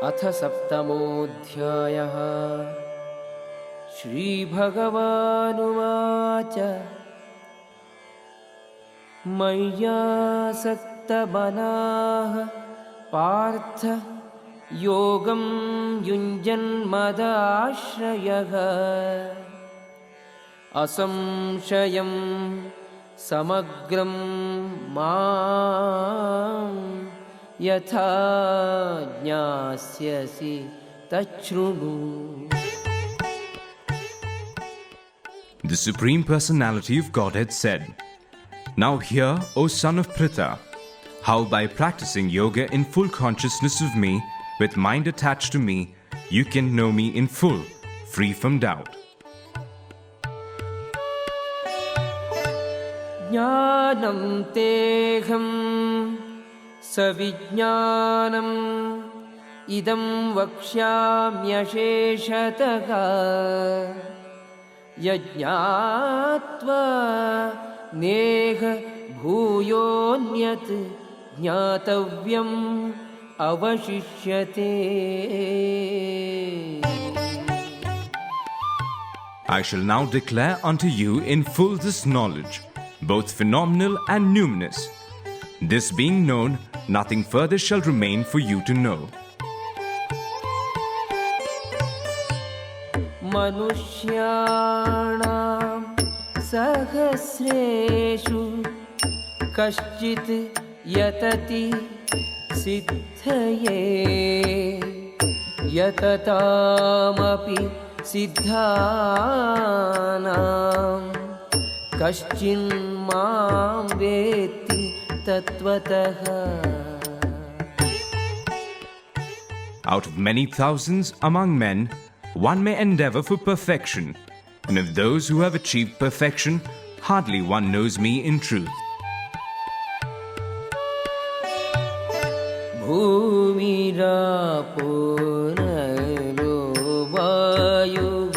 अथ सप्तमोऽध्यायः। श्रीभगवानुवाच मय्यासक्तमनाः पार्थ योगं युञ्जन्मदाश्रयः असंशयं समग्रं मां यथा ज्ञास्यसि तच्छृणु. The Supreme Personality of Godhead said, "Now hear, O son of Pritha, how by practicing yoga in full consciousness of me, with mind attached to me, you can know me in full, free from doubt. ज्ञानं तेऽहं सविज्ञानम् इदं वक्ष्याम्यशेषतः यज्ञात्वा नेह भूयोऽन्यत् ज्ञातव्यम् अवशिष्यते. I shall now declare unto you in full this knowledge, both phenomenal and numinous. This being known, nothing further shall remain for you to know. मनुष्याणां सहस्रेषु कश्चित् यतति सिद्धये यततामपि सिद्धानां कश्चिन्मां वेत्ति तत्त्वतः. Out of many thousands among men, one may endeavor for perfection, and of those who have achieved perfection, hardly one knows me in truth. भूमिरापो नलो वायुः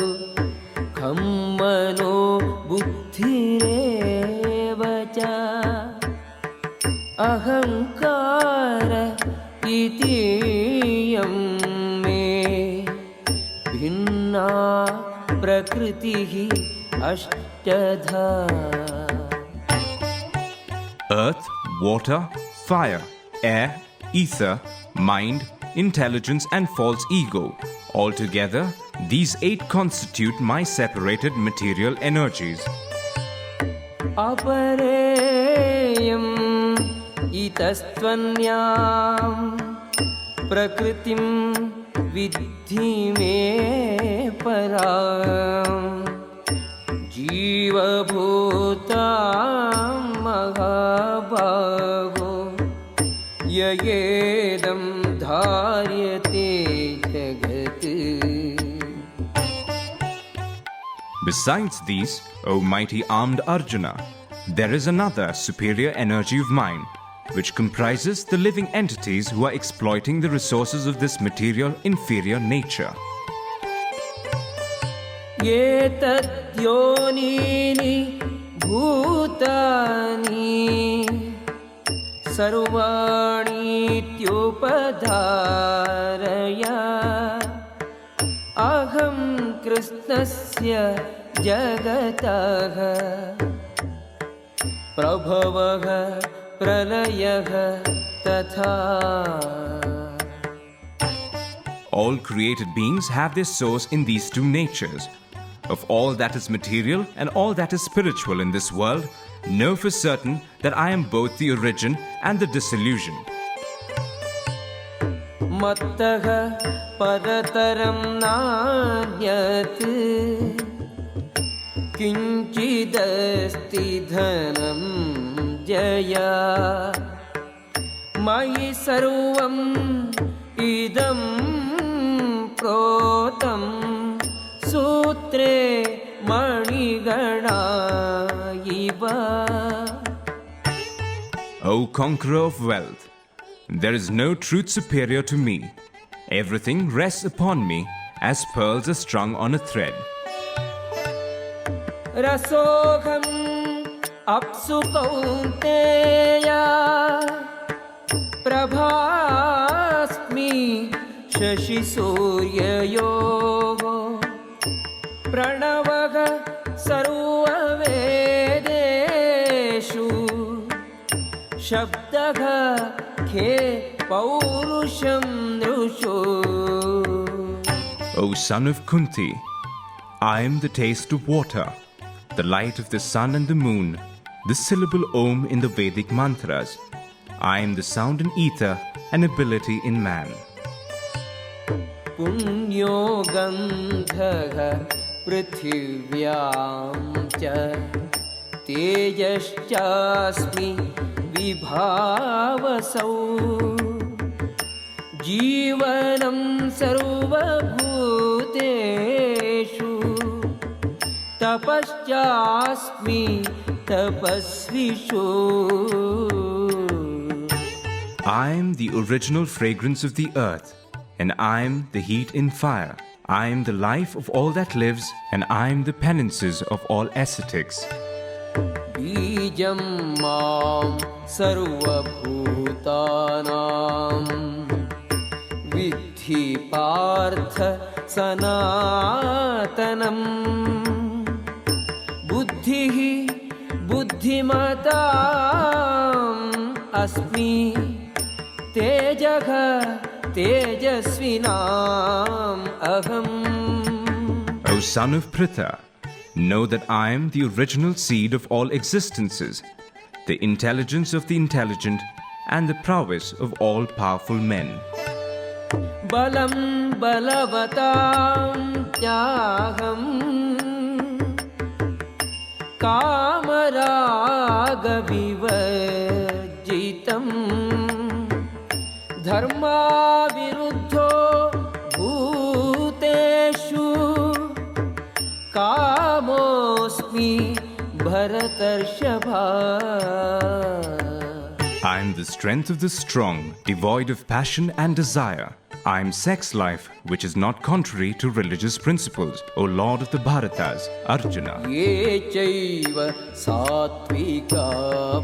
खं मनो बुद्धिरेव च अहङ्कार इतीयं मे भिन्ना प्रकृतिः अष्टधा. Earth, water, fire, air, ether, mind, intelligence, and false ego. Altogether, these 8 constitute my separated material energies. अपरेयम् इतस्त्वन्यां प्रकृतिं विद्धि मे परां जीवभूतां महाबाहो ययेदं धार्यते जगत्. Besides these, O mighty armed Arjuna, there is another superior energy of mine, which comprises the living entities who are exploiting the resources of this material inferior nature. एतद्योनीनि भूतानि सर्वाणीत्युपधारय अहं कृष्णस्य जगतः प्रभवः प्रलयः तथा. All created beings have their source in these 2 natures. Of all that is material and all that is spiritual in this world, know for certain that I am both the origin and the dissolution. मत्तः परतरं नान्यत् किञ्चिदस्ति धनं जया मयि सर्वम् इदं प्रोतं सूत्रे मणिगणा इव. O conqueror of wealth, there is no truth superior to me. Everything rests upon me as pearls are strung on a thread. रसोऽहम् अप्सु Kaunteya प्रभास्मि शशिसूर्ययोः प्रणवः सर्ववेदेषु शब्दः खे पौरुषं नृषु. O son of Kunti, I am the taste of water, the light of the sun and the moon, the syllable Om in the Vedic mantras. I am the sound in ether and ability in man. पुण्यो गन्धः पृथिव्यां च तेजश्चास्मि विभावसौ जीवनं सर्वभूतेषु तपश्चास्मि तपस्विषु. I am the original fragrance of the earth, and I am the heat in fire. I am the life of all that lives, and I am the penances of all ascetics. बीजं मां सर्वभूतानां विद्धि पार्थ सनातनम्. बुद्धिः बुद्धिमताम् अस्मि तेजः तेजस्विनाम् अहम्. O son of Pritha, know that I am the original seed of all existences, the intelligence of the intelligent, and the prowess of all powerful men. बलं बलवतां त्याहं कामरागविवर्जितं धर्माविरुद्धो भूतेषु कामोऽस्मि भरतर्षभा. I am the strength of the strong, devoid of passion and desire. I am sex life, which is not contrary to religious principles, O Lord of the Bharatas, Arjuna. ये चैव सात्विका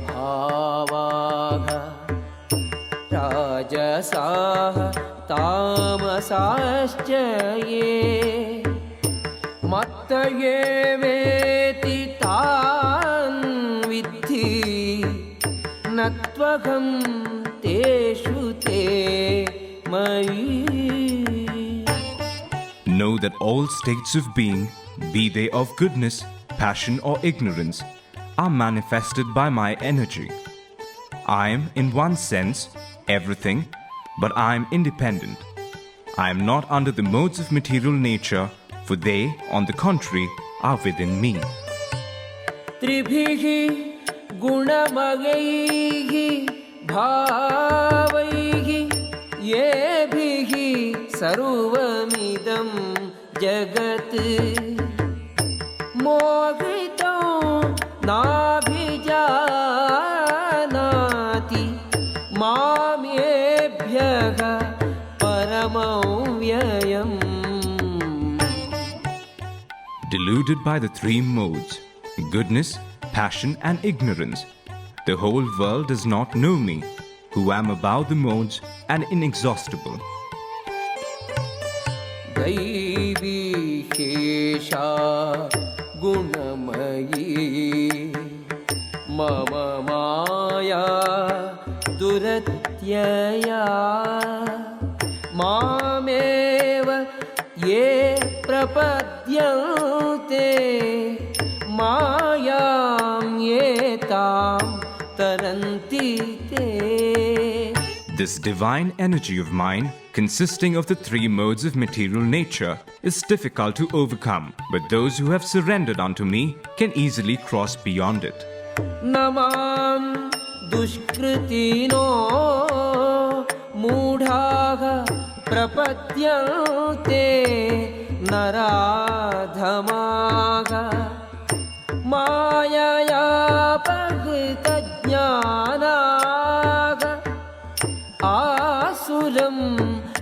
भावाः राजसाः तामसाश्च ये मत्त एवेति तान् विद्धि न त्वहं तेषु ते मयि. Know that all states of being, be they of goodness, passion, or ignorance, are manifested by my energy. I am, in one sense, everything, but I am independent. I am not under the modes of material nature, for they, on the contrary, are within me. त्रिभिः गुणमयैः भावैः येभिः सर्वमिदं जगत् mojito नाभिजानाति मामेभ्यः परमव्ययम्. Deluded by the three modes, goodness, passion, and ignorance, the whole world does not know me, who am above the modes and inexhaustible. दैवी शेषा गुणमयी मम माया दुरत्यया मामेव ये प्रपद्यन्ते मायां ये तां तरन्ति ते. This divine energy of mine, consisting of the three modes of material nature, is difficult to overcome, but those who have surrendered unto me can easily cross beyond it. नमां दुष्कृतिनो मूढाः प्रपद्यन्ते नराधमाः माययापहृतज्ञानाः आसुरं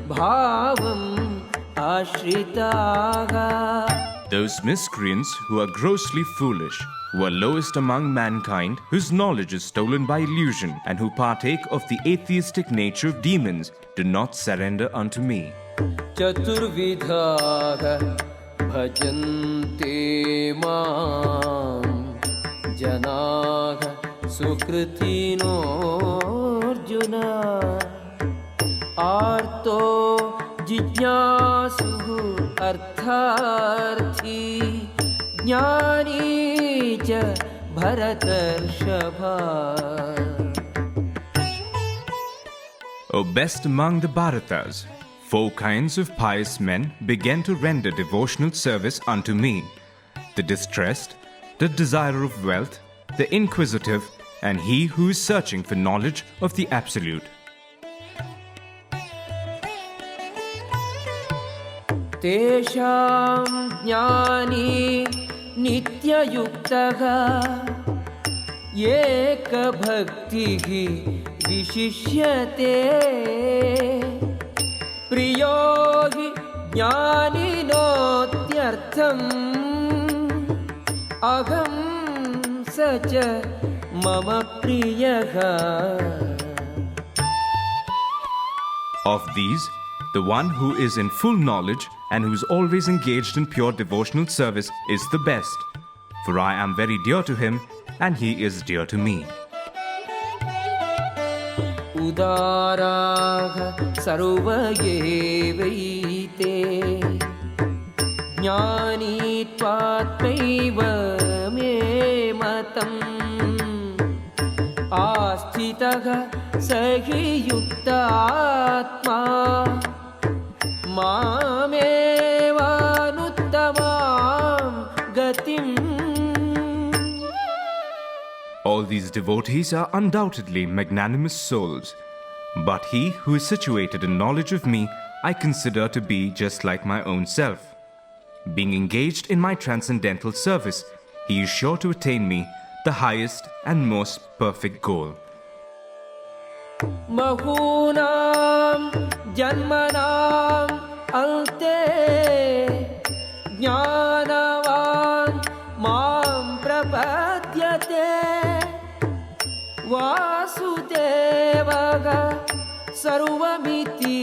भावम् आश्रिताः. Those miscreants who are grossly foolish, who are lowest among mankind, whose knowledge is stolen by illusion, and who partake of the atheistic nature of demons, do not surrender unto me. चतुर्विधाः भजन्ते मां जनाः सुकृतिनोऽर्जुन आर्तो जिज्ञासुः अर्थार्थी ज्ञानी च भरतर्षभा. O best among the Bharatas, 4 kinds of pious men began to render devotional service unto me: the distressed, the desirer of wealth, the inquisitive, and he who is searching for knowledge of the Absolute. तेषां ज्ञानी नित्ययुक्तः एकभक्तिः विशिष्यते प्रियो हि ज्ञानिनोत्यर्थम् अहं स च मम प्रियः. Of these, the one who is in full knowledge and who is always engaged in pure devotional service is the best, for I am very dear to him and he is dear to me. उदाराः सर्व एवैते ज्ञानी त्वात्मैव मे मतम् आस्थितः स हि युक्तात्मा मामेवानुत्तमां गतिम्. All these devotees are undoubtedly magnanimous souls, but he who is situated in knowledge of me I consider to be just like my own self. Being engaged in my transcendental service, he is sure to attain me, the highest and most perfect goal. Mahunam janmanam ante jnanavan mam prapadyate Vasudevaga sarvamiti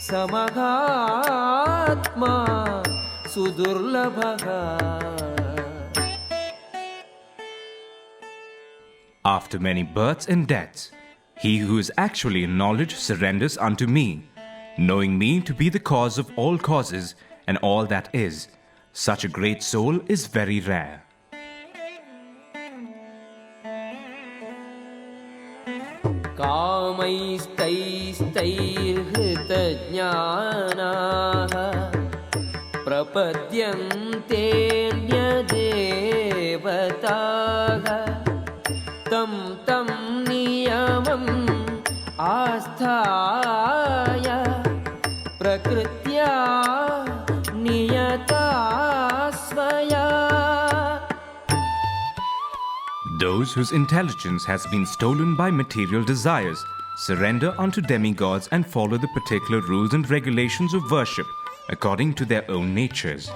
samahatma sudurlabhaga. After many births and deaths, he who is actually in knowledge surrenders unto me, knowing me to be the cause of all causes and all that is. Such a great soul is very rare. कामैस्तैस्तैर्हृतज्ञानाः प्रपद्यन्तेऽन्यदेवताः तं तं नियमम् आस्थाय प्रकृत्या नियता स्वया. Those whose intelligence has been stolen by material desires surrender unto demigods and follow the particular rules and regulations of worship according to their own natures.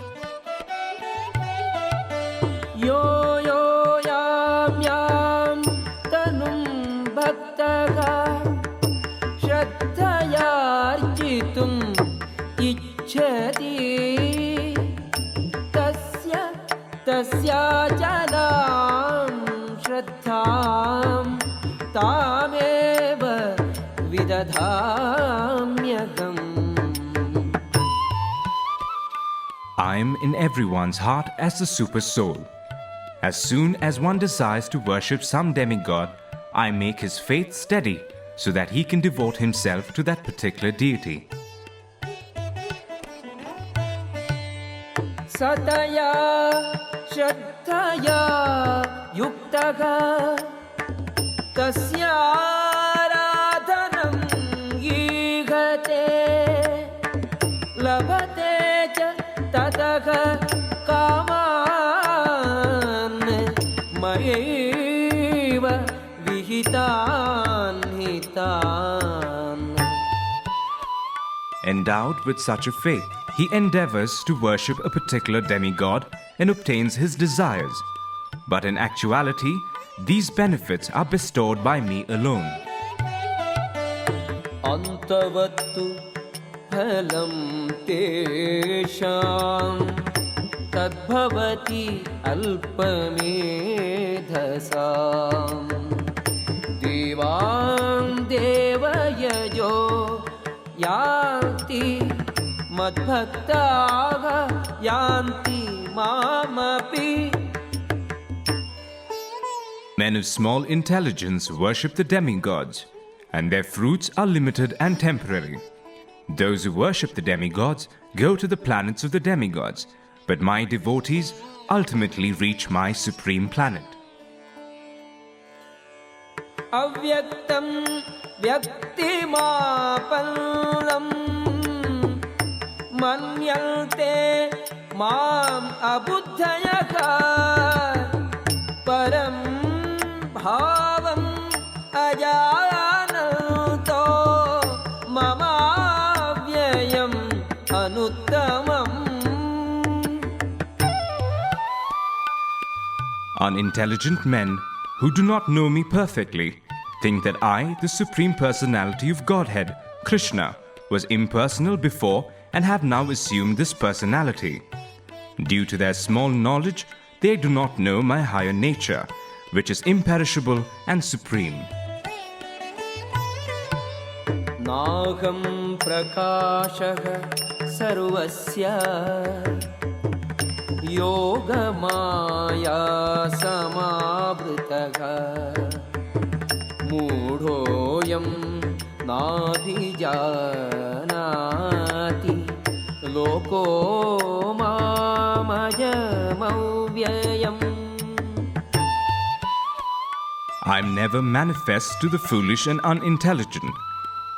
Yo yo yam yam tanum bhaktaka shraddhaya architum ichchati tasya janam shraddham tameva vidadhamyaham. I am in everyone's heart as the super soul. As soon as one desires to worship some demigod, I make his faith steady so that he can devote himself to that particular deity. Sataya shraddhaya yuktaha tasya aradhanam gihate labhate cha tataha kaman mayeva vihitan hitan. Endowed with such a faith, he endeavors to worship a particular demigod and obtains his desires. But in actuality, these benefits are bestowed by me alone. Antavattu फलं तेषां तद्भवति अल्पमेधसाम् देवां देवयजो यान्ति मद्भक्ताः यान्ति मामपि. Men of small intelligence worship the demigods, and their fruits are limited and temporary. Those who worship the demigods go to the planets of the demigods, but my devotees ultimately reach my supreme planet. अव्यक्तं व्यक्तिमापन्नं मन्यन्ते माम् अबुद्धयः परं भावम् अजानन्तो ममाव्ययम् अनुत्तमम्. Unintelligent men who do not know me perfectly think that I, the Supreme Personality of Godhead, Krishna, was impersonal before and have now assumed this personality. Due to their small knowledge, they do not know my higher nature, which is imperishable and supreme. नाहं प्रकाशः सर्वस्य योगमाया समावृतः मूढोऽयं नाभिजानाति लोको मामजमव्ययम्. I am never manifest to the foolish and unintelligent.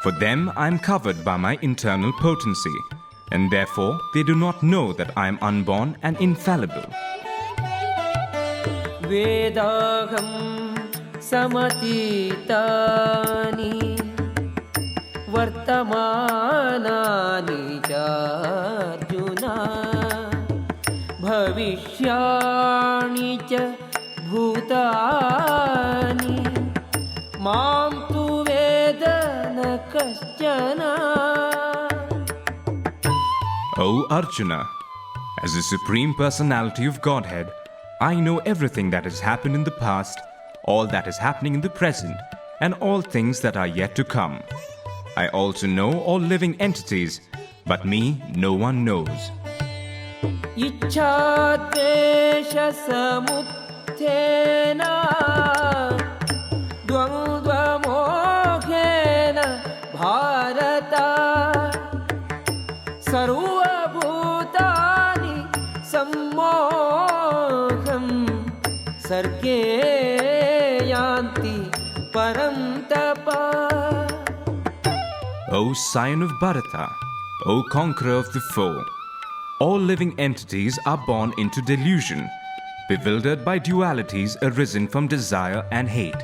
For them I am covered by my internal potency, and therefore they do not know that I am unborn and infallible. वेदाहं समतीतानि वर्तमानानि च अर्जुन भविष्याणि च भूतानि मां तु वेद न कश्चन. O Arjuna, as the Supreme Personality of Godhead, I know everything that has happened in the past, all that is happening in the present, and all things that are yet to come. I also know all living entities, but me no one knows. इच्छाद्वेषसमुत्थेन द्वन्द्वमोहेन भारत सर्वभूतानि सम्मोहं सर्गे यान्ति परन्तप. O scion of Bharata, O conqueror of the foe, all living entities are born into delusion, bewildered by dualities arisen from desire and hate.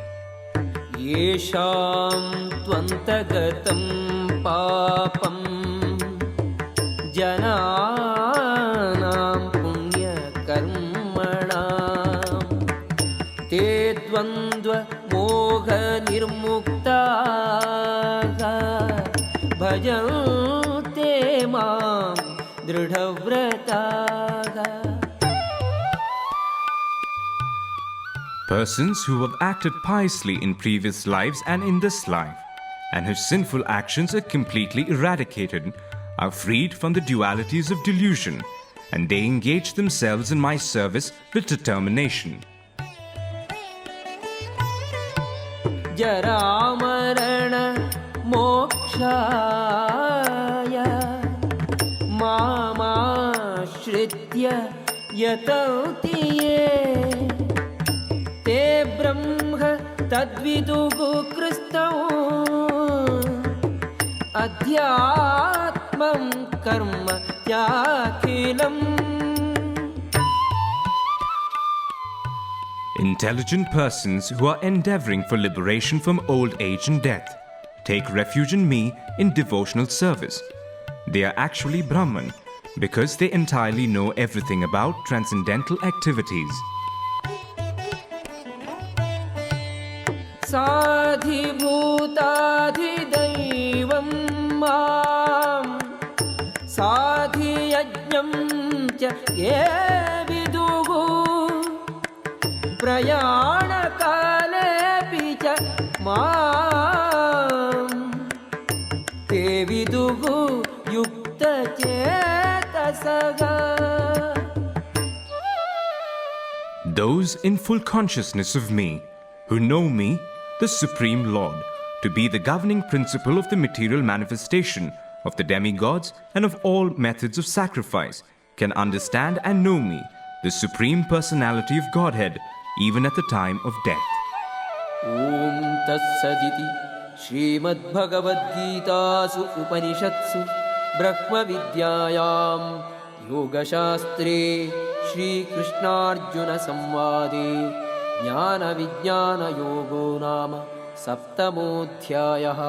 येषां त्वन्तगतं पापं जनानां पुण्यकर्मणां ते द्वन्द्वमोहनिर्मुक्ताः भजन्ते मां दृढव्रताः. Persons who have acted piously in previous lives and in this life, and whose sinful actions are completely eradicated, are freed from the dualities of delusion, and they engage themselves in my service with determination. जरामरण मोक्षाय मामाश्रित्य यतन्ति ये ते ब्रह्म तद्विदुः कृष्णौ अध्यात्मं कर्म याखिलम्. Intelligent persons who are endeavoring for liberation from old age and death take refuge in me in devotional service. They are actually Brahman because they entirely know everything about transcendental activities. साधिभूताधिदैवं मां सायुज्यं च ये विदुः प्रयाणकालेऽपि च मां ते विदुः युक्तचेतसः. Those in full consciousness of me, who know me, the Supreme Lord, to be the governing principle of the material manifestation of the demigods and of all methods of sacrifice, can understand and know me, the Supreme Personality of Godhead, even at the time of death. ॐ तत्सदिति श्रीमद्भगवद्गीतासु उपनिषत्सु ब्रह्मविद्यायां योगशास्त्रे श्रीकृष्णार्जुनसंवादे ज्ञानविज्ञानयोगो नाम 7मोऽध्यायः.